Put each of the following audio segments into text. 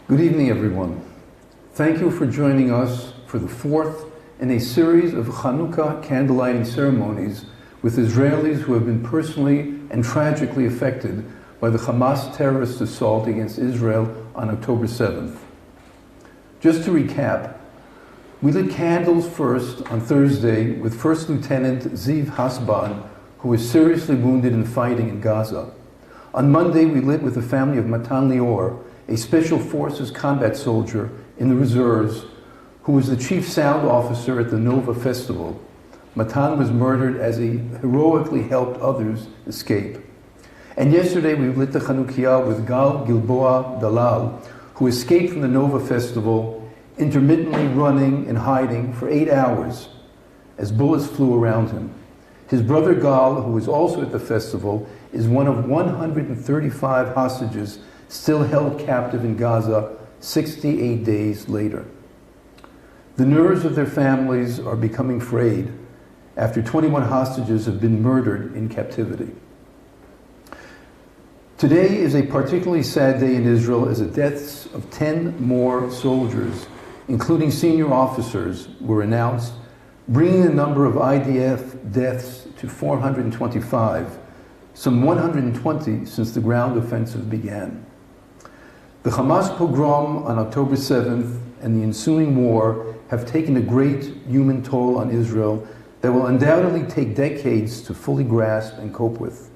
Good evening, everyone. Thank you for joining us for the fourth in a series of Chanukah candlelighting ceremonies with Israelis who have been personally and tragically affected by the Hamas terrorist assault against Israel on October 7th. Just to recap, we lit candles first on Thursday with First Lieutenant Ziv Hasban, who was seriously wounded in fighting in Gaza. On Monday, we lit with the family of Matan Lior, a Special Forces combat soldier in the reserves, who was the chief sound officer at the Nova Festival. Matan was murdered as he heroically helped others escape. And yesterday we lit the Chanukah with Gal Gilboa Dalal, who escaped from the Nova Festival, intermittently running and hiding for 8 hours as bullets flew around him. His brother Gal, who was also at the festival, is one of 135 hostages still held captive in Gaza 68 days later. The nerves of their families are becoming frayed after 21 hostages have been murdered in captivity. Today is a particularly sad day in Israel as the deaths of 10 more soldiers, including senior officers, were announced, bringing the number of IDF deaths to 425, some 120 since the ground offensive began. The Hamas pogrom on October 7th and the ensuing war have taken a great human toll on Israel that will undoubtedly take decades to fully grasp and cope with.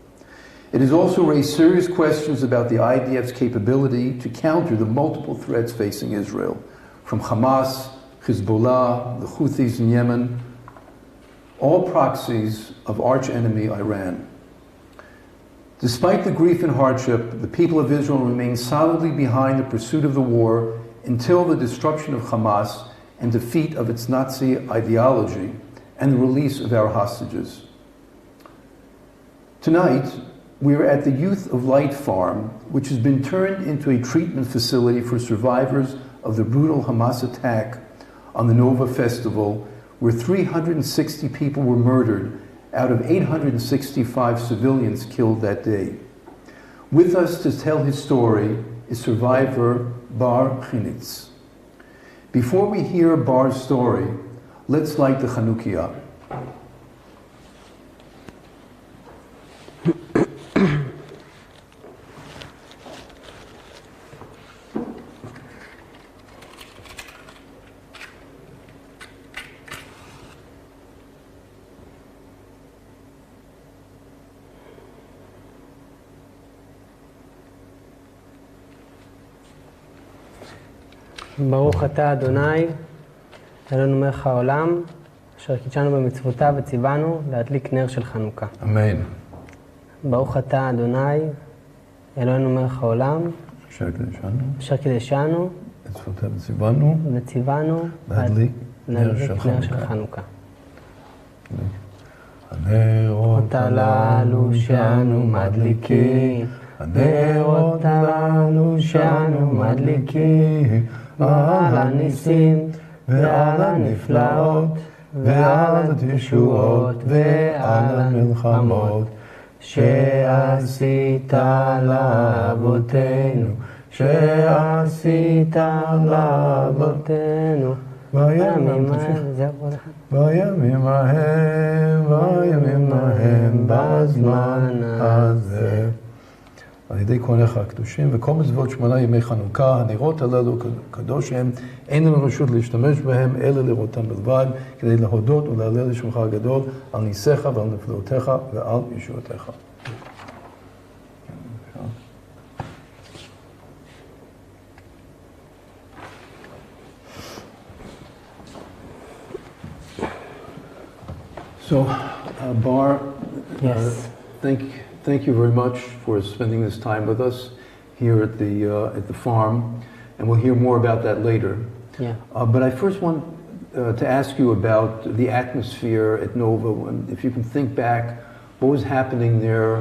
It has also raised serious questions about the IDF's capability to counter the multiple threats facing Israel, from Hamas, Hezbollah, the Houthis in Yemen, all proxies of arch-enemy Iran. Despite the grief and hardship, the people of Israel remain solidly behind the pursuit of the war until the destruction of Hamas and defeat of its Nazi ideology and the release of our hostages. Tonight, we are at the Youth of Light Farm, which has been turned into a treatment facility for survivors of the brutal Hamas attack on the Nova Festival, where 360 people were murdered out of 865 civilians killed that day. With us to tell his story is survivor Bar Chinitz. Before we hear Bar's story, let's light the Chanukah. ברוך אתה אדוני, אלוהינו מלך העולם, אשר קידשנו במצוותיו וציוונו להדליק נר של חנוכה. אמן. ברוך אתה אדוני, אלוהינו מלך העולם, אשר קידשנו במצוותיו וציוונו להדליק נר של חנוכה. הנרות הללו שאנו מדליקים, הנרות הללו שאנו מדליקים, על הניסים ועל הנפלאות ועל התשועות ועל המלחמות שעשית לאבותינו, שעשית לאבותינו בימים ההם בזמן הזה. על ידי כהניך הקדושים, וכל מצוות 8 ימי חנוכה, הנרות הללו קדוש הם, אין לנו רשות להשתמש בהם, אלא לראותם בלבד, כדי להודות ולהלל לשמך הגדול, על ניסיך ועל נפלאותיך ועל ישועותיך. So, Bar, yes. Thank you very much for spending this time with us here at the farm, and we'll hear more about that later. Yeah. But I first want to ask you about the atmosphere at Nova. If you can think back, what was happening there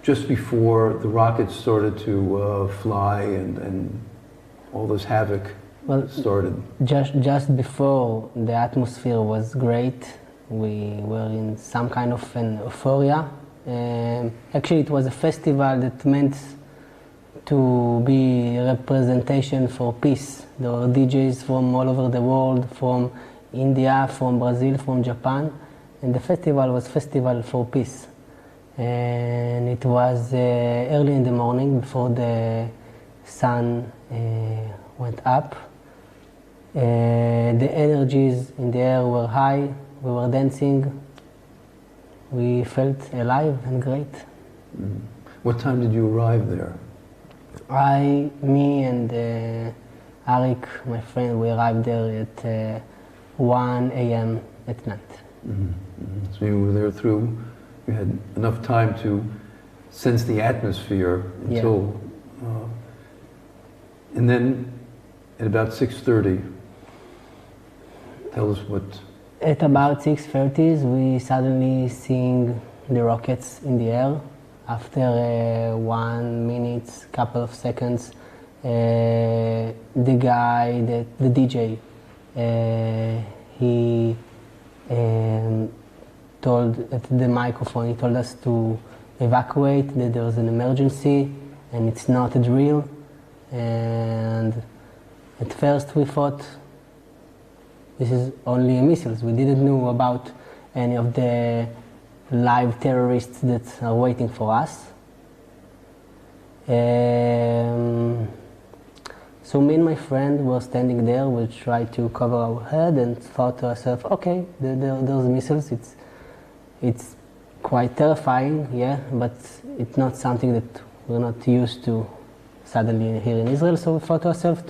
just before the rockets started to fly and all this havoc started? Just before, the atmosphere was great. We were in some kind of an euphoria. Actually, it was a festival that meant to be representation for peace. There were DJs from all over the world, from India, from Brazil, from Japan, and the festival was Festival for Peace. And it was early in the morning before the sun went up. The energies in the air were high, we were dancing, we felt alive and great. Mm. What time did you arrive there? Me and Arik, my friend, we arrived there at 1 a.m. at night. Mm-hmm. Mm-hmm. So you were there you had enough time to sense the atmosphere until, and then at about 6:30, tell us what. At about 6:30, we suddenly seeing the rockets in the air. After 1 minute, couple of seconds, the guy, the DJ, he told at the microphone, he told us to evacuate, that there was an emergency and it's not a drill. And at first we thought this is only missiles. We didn't know about any of the live terrorists that are waiting for us. So me and my friend were standing there. We tried to cover our head and thought to ourselves, okay, there's missiles. It's quite terrifying, yeah, but it's not something that we're not used to suddenly here in Israel. So we thought to ourselves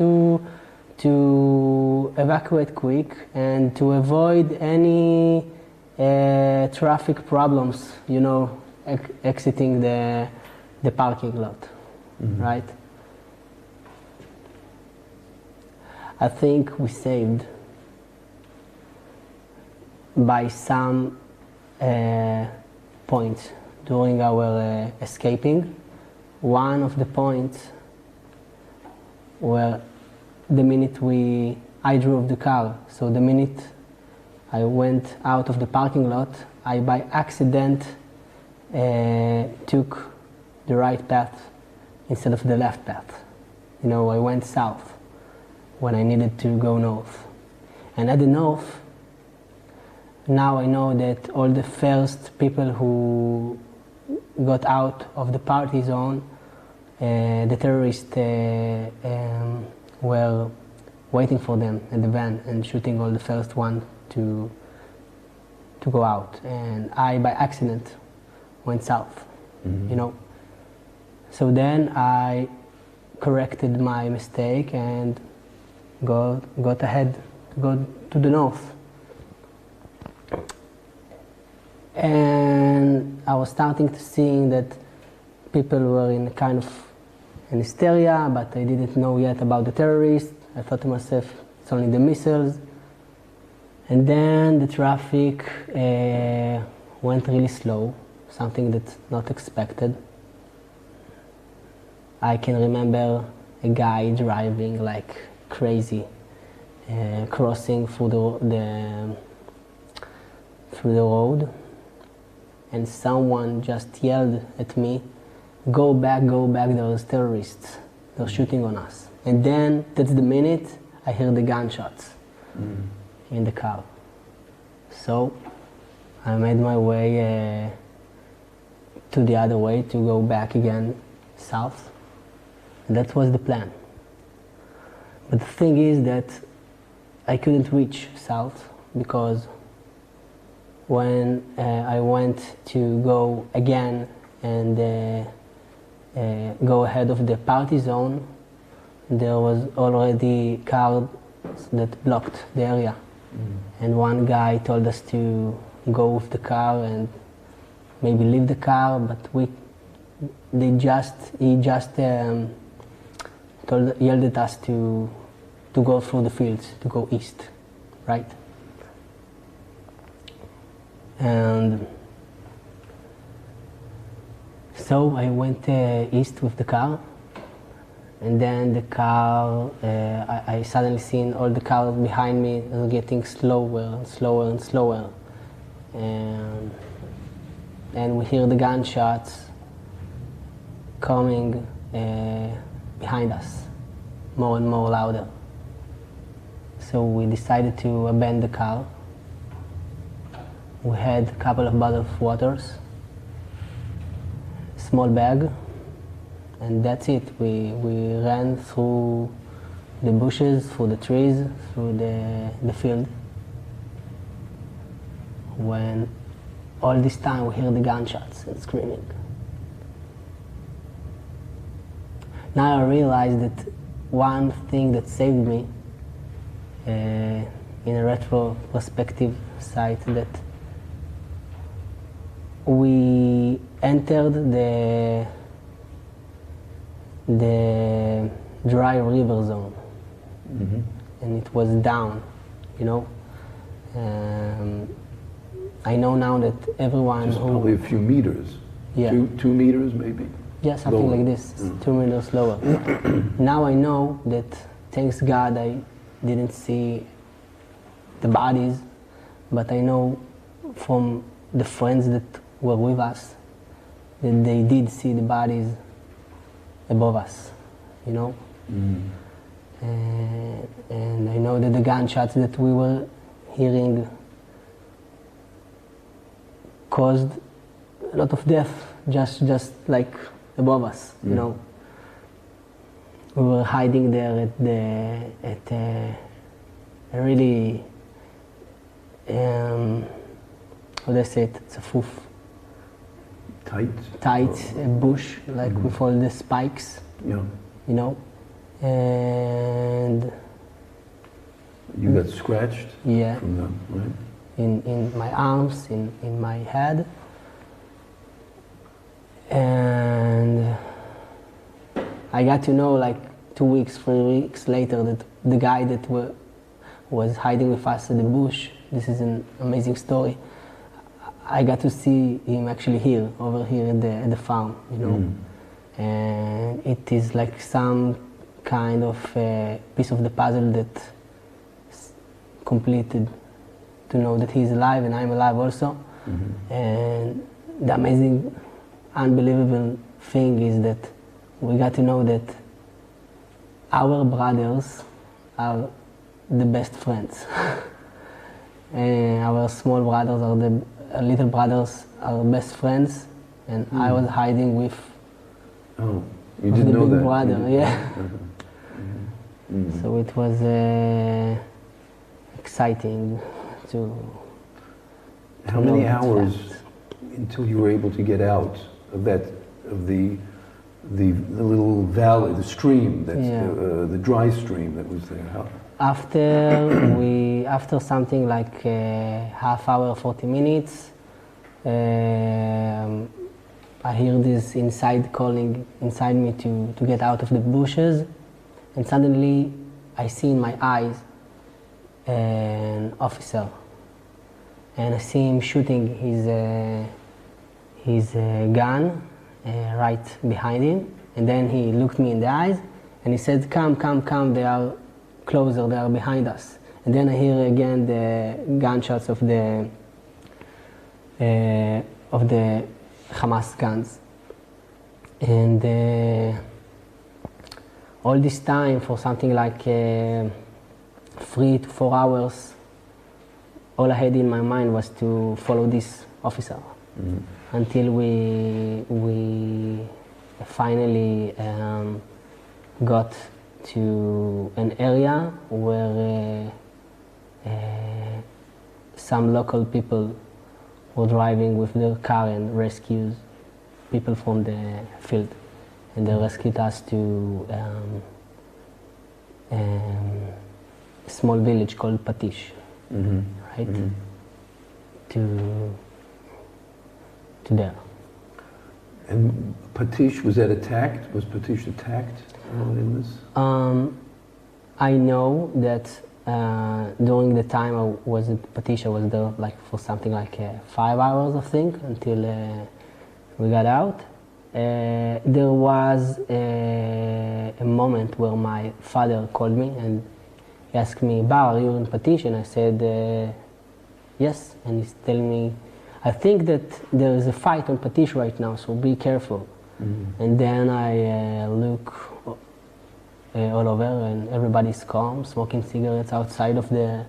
to evacuate quick and to avoid any traffic problems, you know, exiting the parking lot, mm-hmm. right? I think we saved by some points during our escaping. One of the points were the minute I drove the car, so the minute I went out of the parking lot, I by accident took the right path instead of the left path. You know, I went south when I needed to go north. And at the north, now I know that all the first people who got out of the party zone, the terrorists were waiting for them at the van and shooting all the first one to go out. And I, by accident, went south, mm-hmm. you know. So then I corrected my mistake and got ahead, go to the north. And I was starting to see that people were in kind of an hysteria, but I didn't know yet about the terrorists. I thought to myself, it's only the missiles. And then the traffic went really slow, something that's not expected. I can remember a guy driving like crazy, crossing through the road, and someone just yelled at me, go back, there's terrorists, they're shooting on us. And then, that's the minute I hear the gunshots in the car. So I made my way to the other way to go back again south. And that was the plan. But the thing is that I couldn't reach south because when I went to go again and go ahead of the party zone, there was already cars that blocked the area. And one guy told us to go with the car and maybe leave the car, but he just yelled at us to go through the fields, to go east, right? And so I went east with the car, and then the car, I suddenly seen all the cars behind me getting slower and slower and slower. And we hear the gunshots coming behind us, more and more louder. So we decided to abandon the car. We had a couple of bottles of waters, small bag, and that's it. We ran through the bushes, through the trees, through the field. When all this time we hear the gunshots and screaming. Now I realize that one thing that saved me in a retrospective sight, that we entered the dry river zone, and it was down, you know. I know now that everyone Just probably a few meters. Yeah. 2 meters maybe. Yeah, something Lower. like this, 2 meters lower. Now I know that, thanks God, I didn't see the bodies, but I know from the friends that were with us that they did see the bodies above us, you know. And I know that the gunshots that we were hearing caused a lot of death, just like above us, you know. We were hiding there at a really, how do I say it? It's a foof. Tight bush, like with all the spikes, Yeah. you know. And You got scratched yeah, from them, right? in my arms, in my head. And I got to know like 2 weeks, 3 weeks later that the guy that was hiding with us in the bush, this is an amazing story, I got to see him actually here, over here at the farm, you know. And it is like some kind of piece of the puzzle that completed, to know that he's alive and I'm alive also. And the amazing, unbelievable thing is that we got to know that our brothers are the best friends. And our small brothers are the little brothers are best friends, and I was hiding with Oh, you the didn't know big that? brother, You didn't- yeah. So it was exciting to. How know many that hours fact. until you were able to get out of the little valley, the stream, that's Yeah. the dry stream that was there? How? After something like half hour, 40 minutes, I hear this inside calling inside me to get out of the bushes, and suddenly I see in my eyes an officer, and I see him shooting his gun right behind him, and then he looked me in the eyes and he said, "Come, come, come, they are closer, they are behind us." And then I hear again the gunshots of the Hamas guns. And all this time, for something like 3 to 4 hours, all I had in my mind was to follow this officer until we finally got to an area where some local people were driving with their car and rescued people from the field, and they rescued us to a small village called Patish, right? To there. And Patish, was that attacked? Was Patish attacked in this? I know that during the time I was at Patish, I was there like for something like 5 hours, I think, until we got out. There was a moment where my father called me and he asked me, "Bar, are you in Patish?" And I said, yes. And he's telling me, "I think that there is a fight on Patish right now, so be careful." And then I look all over, and everybody's calm, smoking cigarettes outside of the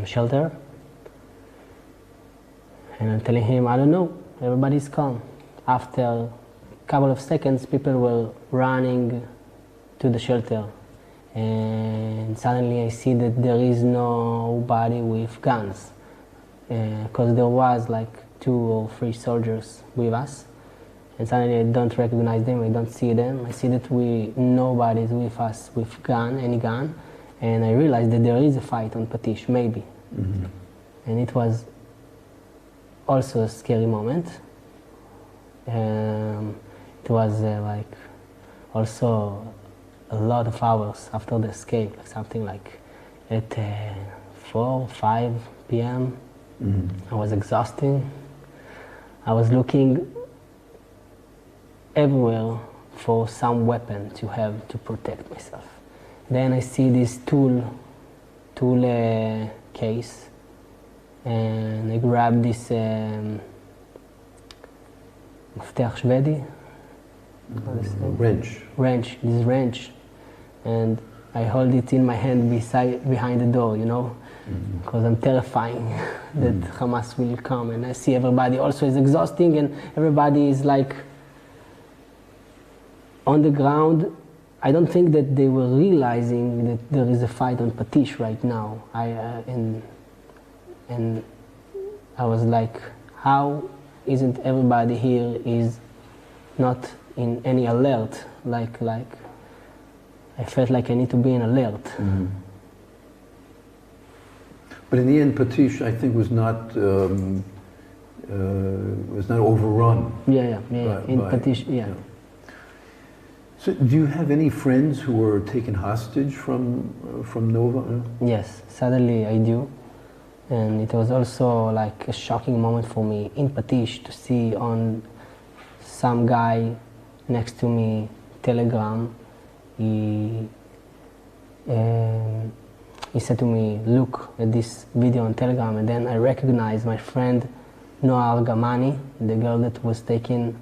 shelter. And I'm telling him, I don't know, everybody's calm. After a couple of seconds, people were running to the shelter. And suddenly I see that there is nobody with guns. Because there was like 2 or 3 soldiers with us. And suddenly I don't recognize them, I don't see them. I see that nobody is with us with any gun. And I realized that there is a fight on Patish, maybe. And it was also a scary moment. It was like also a lot of hours after the escape, like something like at 4, 5 p.m. I was exhausting. I was looking everywhere for some weapon to have to protect myself. Then I see this tool case, and I grab this מפתח שבדי, wrench, and I hold it in my hand behind the door, you know, because I'm terrifying that Hamas will come, and I see everybody also is exhausting, and everybody is like on the ground. I don't think that they were realizing that there is a fight on Patish right now. And I was like, how isn't everybody here is not in any alert? Like I felt like I need to be in alert. But in the end, Patish, I think, was not overrun. Yeah. In Patish, yeah. So, do you have any friends who were taken hostage from Nova? Yes, sadly I do, and it was also like a shocking moment for me in Patish to see on some guy next to me Telegram. He said to me, "Look at this video on Telegram," and then I recognized my friend Noah Argamani, the girl that was taken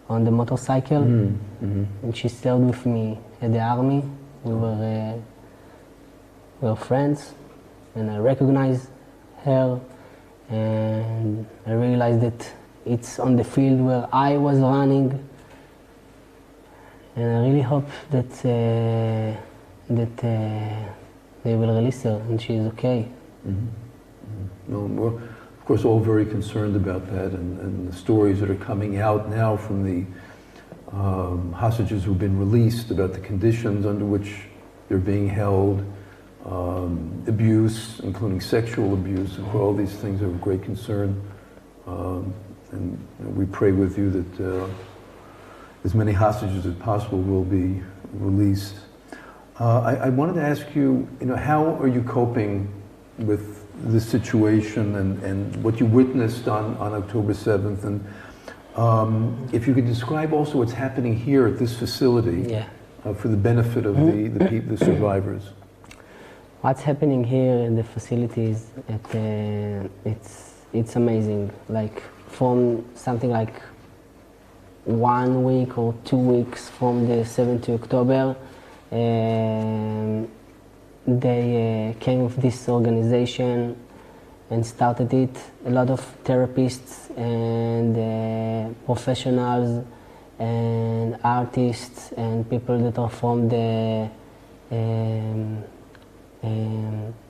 on the motorcycle, and she served with me at the army. We were friends, and I recognized her, and I realized that it's on the field where I was running, and I really hope that they will release her and she is okay. Well, we're, of course, all very concerned about that, and the stories that are coming out now from the hostages who've been released about the conditions under which they're being held, abuse, including sexual abuse, and all these things are of great concern. And we pray with you that as many hostages as possible will be released. I wanted to ask you, how are you coping with this situation and what you witnessed on October 7th? And if you could describe also what's happening here at this facility for the benefit of the survivors. What's happening here in the facilities, it's amazing. Like from something like 1 week or 2 weeks from the 7th of October, they came with this organization and started it. A lot of therapists and professionals and artists and people that are from the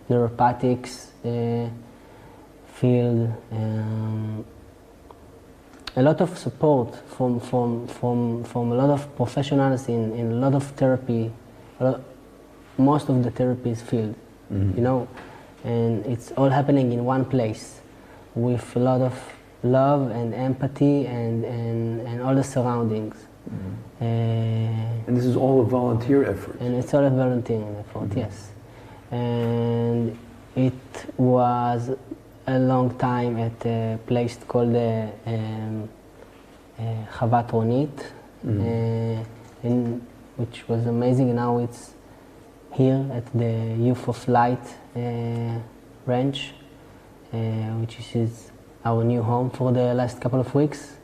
neuropathics field. A lot of support from a lot of professionals in a lot of therapy, most of the therapies field, and it's all happening in one place with a lot of love and empathy and all the surroundings. And this is all a volunteer effort. And it's all a volunteer effort, yes. And it was a long time at a place called Chavat Ronit, which was amazing. Now it's here at the Youth of Light ranch, which is our new home for the last couple of weeks,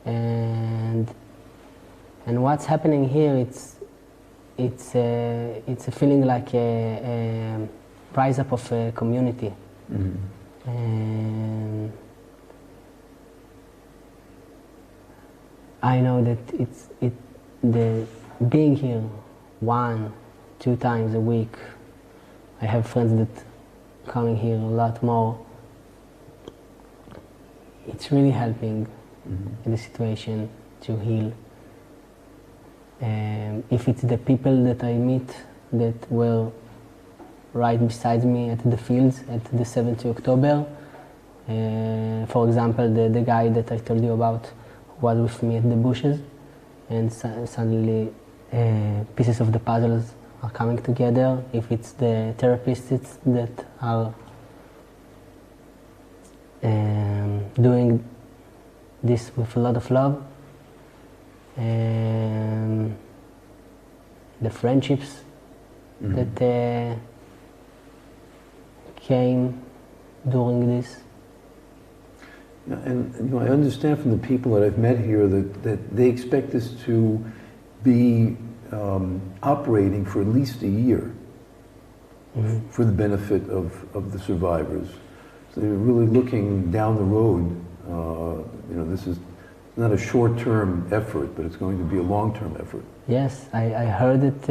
and what's happening here, it's a feeling like a rise up of a community. Mm-hmm. And I know that the being here 1-2 times a week. I have friends that coming here a lot more. It's really helping in the situation to heal. If it's the people that I meet that were right beside me at the fields at the 7th of October, for example, the guy that I told you about was with me at the bushes, and suddenly pieces of the puzzles are coming together. If it's the therapists that are doing this with a lot of love, the friendships that came during this. And you know, I understand from the people that I've met here that they expect this to be operating for at least a year for the benefit of the survivors. So they're really looking down the road. You know, this is not a short-term effort, but it's going to be a long-term effort. Yes, I heard that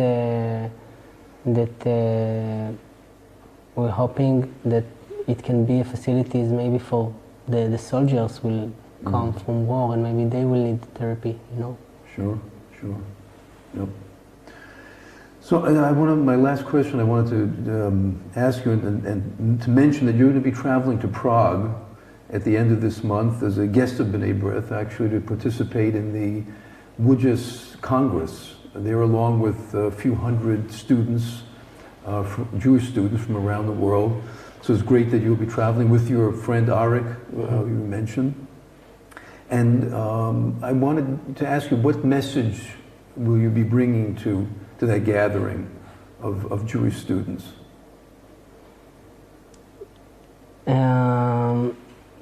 we're hoping that it can be a facilities maybe for the soldiers will come from war, and maybe they will need therapy, you know. Sure. Yep. So my last question I wanted to ask you and to mention that you're going to be traveling to Prague at the end of this month as a guest of B'nai B'rith, actually to participate in the Wujas Congress. They're along with a few hundred students, Jewish students from around the world. So it's great that you'll be traveling with your friend Arik, you mentioned. And I wanted to ask you, what message will you be bringing to that gathering of Jewish students?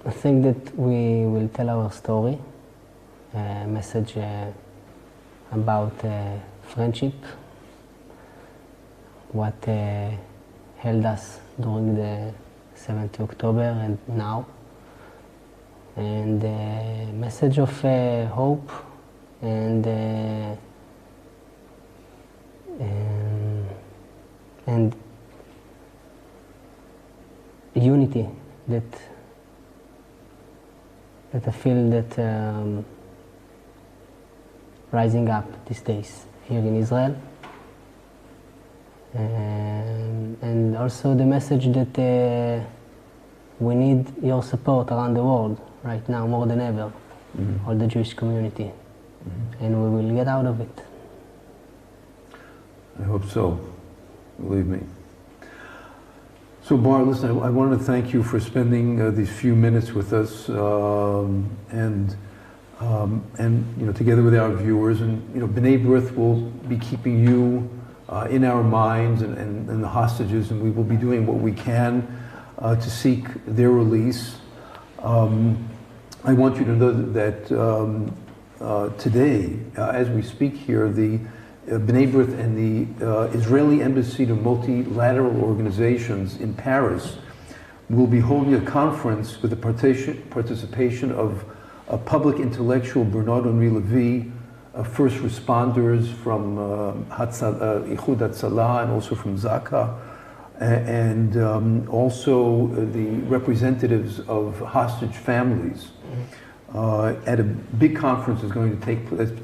I think that we will tell our story, a message about friendship, what held us during the 7th of October and now, and a message of hope and unity that I feel that rising up these days here in Israel. And also the message that we need your support around the world right now more than ever, all the Jewish community, and we will get out of it. I hope so, believe me. So Bar, listen, I wanted to thank you for spending these few minutes with us, and you know, together with our viewers, and you know, B'nai B'rith will be keeping you in our minds and the hostages, and we will be doing what we can to seek their release. I want you to know that today, as we speak here, the B'nai B'rith and the Israeli Embassy to Multilateral Organizations in Paris will be holding a conference with the participation of public intellectual Bernard Henri Levy, first responders from Ichud Hatzalah and also from Zaka, and also the representatives of hostage families. At a big conference is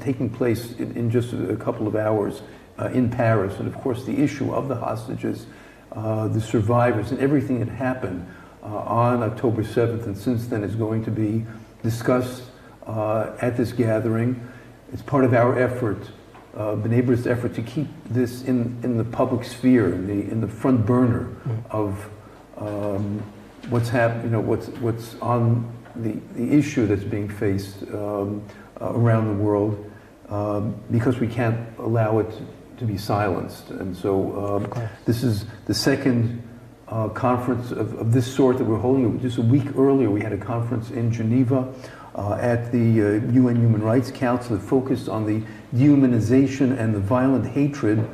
taking place in just a couple of hours in Paris, and of course the issue of the hostages, the survivors, and everything that happened on October 7th and since then is going to be discussed at this gathering. It's part of our effort, B'nai B'rith's effort, to keep this in the public sphere, in the front burner of what's happening, you know, what's on the issue that's being faced around the world, because we can't allow it to be silenced. And so this is the second conference of this sort that we're holding. Just a week earlier, we had a conference in Geneva at the UN Human Rights Council that focused on the dehumanization and the violent hatred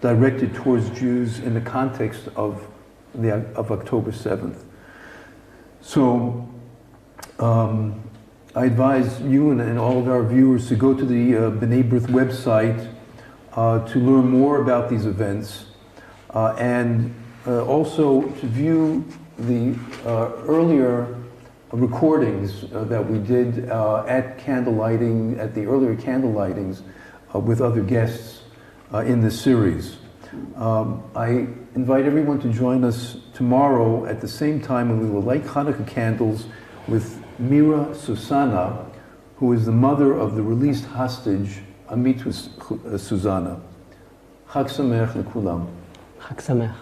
directed towards Jews in the context of October 7th. So I advise you and all of our viewers to go to the B'nai B'rith website to learn more about these events and also to view the earlier recordings that we did at the earlier candle lightings with other guests in this series. I invite everyone to join us tomorrow at the same time when we will light Chanukah candles with Mira Susanna, who is the mother of the released hostage Amit Susanna. Chag Sameach l'kulam. Chag Sameach.